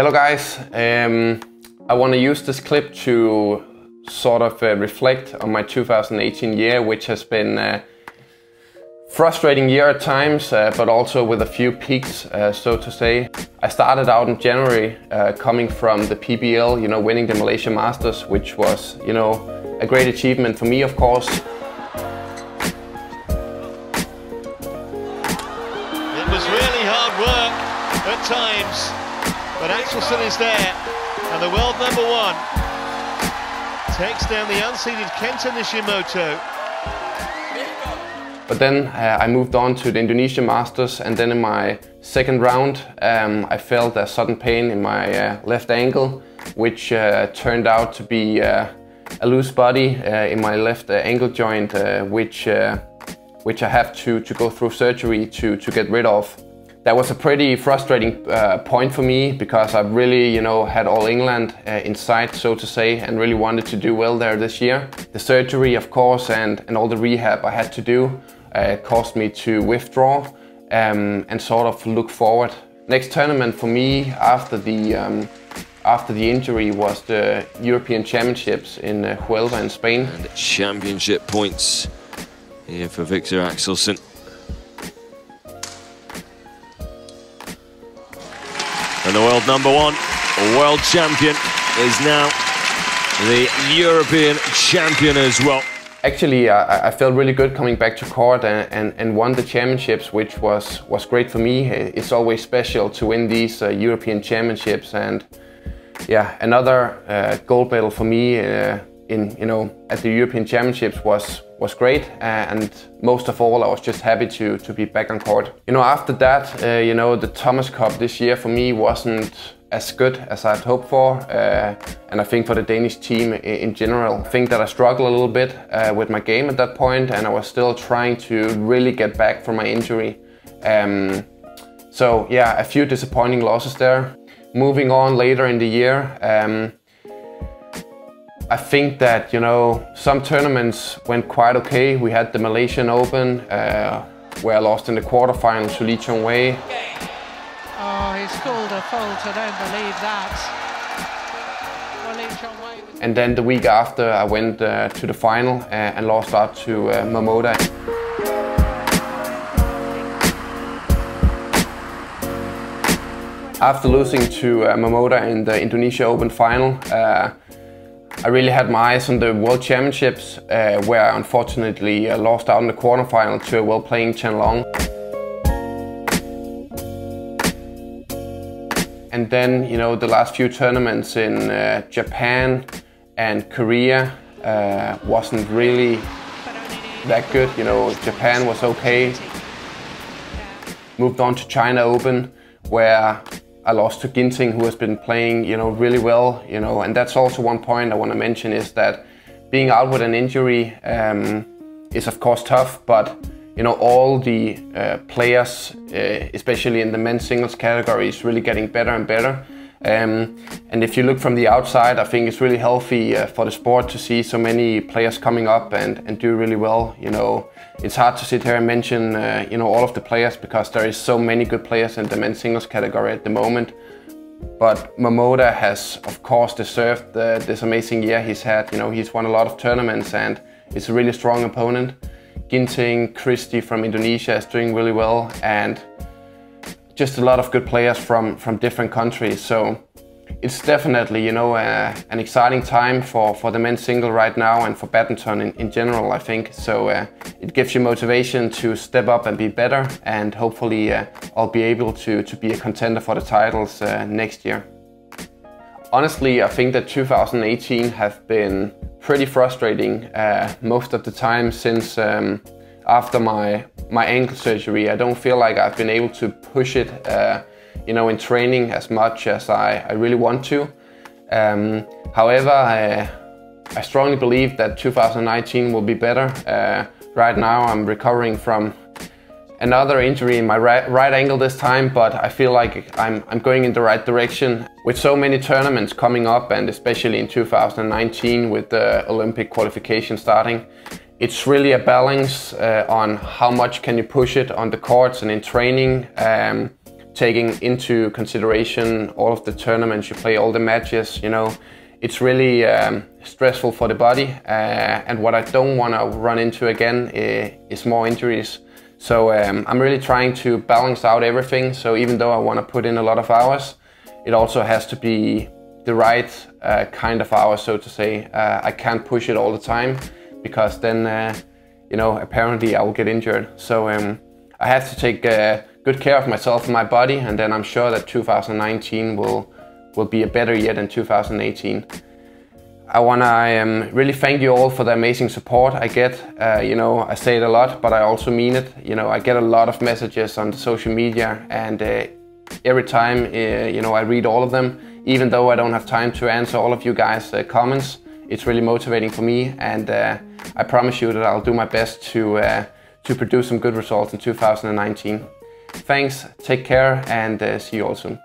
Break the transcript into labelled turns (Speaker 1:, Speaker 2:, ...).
Speaker 1: Hello guys, I want to use this clip to sort of reflect on my 2018 year, which has been a frustrating year at times, but also with a few peaks, so to say. I started out in January coming from the PBL, winning the Malaysia Masters, which was, a great achievement for me, of course.
Speaker 2: It was really hard work at times, but Axelsen is there, and the world #1 takes down the unseeded Kenta Nishimoto.
Speaker 1: But then I moved on to the Indonesia Masters, and then in my second round I felt a sudden pain in my left ankle, which turned out to be a loose body in my left ankle joint, which I have to go through surgery to get rid of. That was a pretty frustrating point for me, because I really, had all England in sight, so to say, and really wanted to do well there this year. The surgery, of course, and all the rehab I had to do caused me to withdraw and sort of look forward. Next tournament for me after the injury was the European Championships in Huelva in Spain.
Speaker 3: And championship points here for Viktor Axelsen. And the world #1, world champion, is now the European champion as well.
Speaker 1: Actually, I felt really good coming back to court and won the championships, which was great for me. It's always special to win these European championships, and yeah, another gold medal for me at the European championships was great, and most of all I was just happy to be back on court. After that, the Thomas Cup this year for me wasn't as good as I'd hoped for, and I think for the Danish team in general. I think that I struggled a little bit with my game at that point, and I was still trying to really get back from my injury. So yeah, a few disappointing losses there. Moving on later in the year, I think that, some tournaments went quite okay. We had the Malaysian Open, where I lost in the quarterfinals to Lee Chong-wei.
Speaker 4: Oh, he scored a fault, I don't believe that. Well, Lee Chong-wei was...
Speaker 1: And then the week after I went to the final and lost out to Momoda. After losing to Momoda in the Indonesia Open final, I really had my eyes on the World Championships, where I unfortunately lost out in the quarterfinal to a well-playing Chen Long. And then, the last few tournaments in Japan and Korea wasn't really that good. Japan was okay. Moved on to China Open, where I lost to Ginting, who has been playing, really well, and that's also one point I want to mention, is that being out with an injury is of course tough, but all the players, especially in the men's singles category, is really getting better and better. And if you look from the outside, I think it's really healthy for the sport to see so many players coming up and do really well. It's hard to sit here and mention all of the players, because there is so many good players in the men's singles category at the moment. But Momoda has, of course, deserved this amazing year he's had. He's won a lot of tournaments and is a really strong opponent. Ginting, Christie from Indonesia is doing really well, and just a lot of good players from different countries. So it's definitely, an exciting time for the men's single right now, and for badminton in general, I think. So it gives you motivation to step up and be better, and hopefully I'll be able to be a contender for the titles next year. Honestly, I think that 2018 have been pretty frustrating most of the time, since after my ankle surgery. I don't feel like I've been able to push it in training as much as I really want to. However, I strongly believe that 2019 will be better. Right now I'm recovering from another injury in my right ankle this time, but I feel like I'm going in the right direction. With so many tournaments coming up, and especially in 2019 with the Olympic qualification starting, it's really a balance on how much can you push it on the courts and in training. taking into consideration all of the tournaments you play, all the matches, you know, it's really stressful for the body, and what I don't want to run into again is more injuries. So I'm really trying to balance out everything. So even though I want to put in a lot of hours, it also has to be the right kind of hours, so to say. I can't push it all the time, because then, you know, apparently I will get injured. So I have to take good care of myself and my body, and then I'm sure that 2019 will be a better year than 2018. I want to really thank you all for the amazing support I get. You know, I say it a lot, but I also mean it. You know, I get a lot of messages on the social media, and every time, you know, I read all of them. Even though I don't have time to answer all of you guys' comments, it's really motivating for me, and I promise you that I'll do my best to produce some good results in 2019. Thanks, take care, and see you all soon.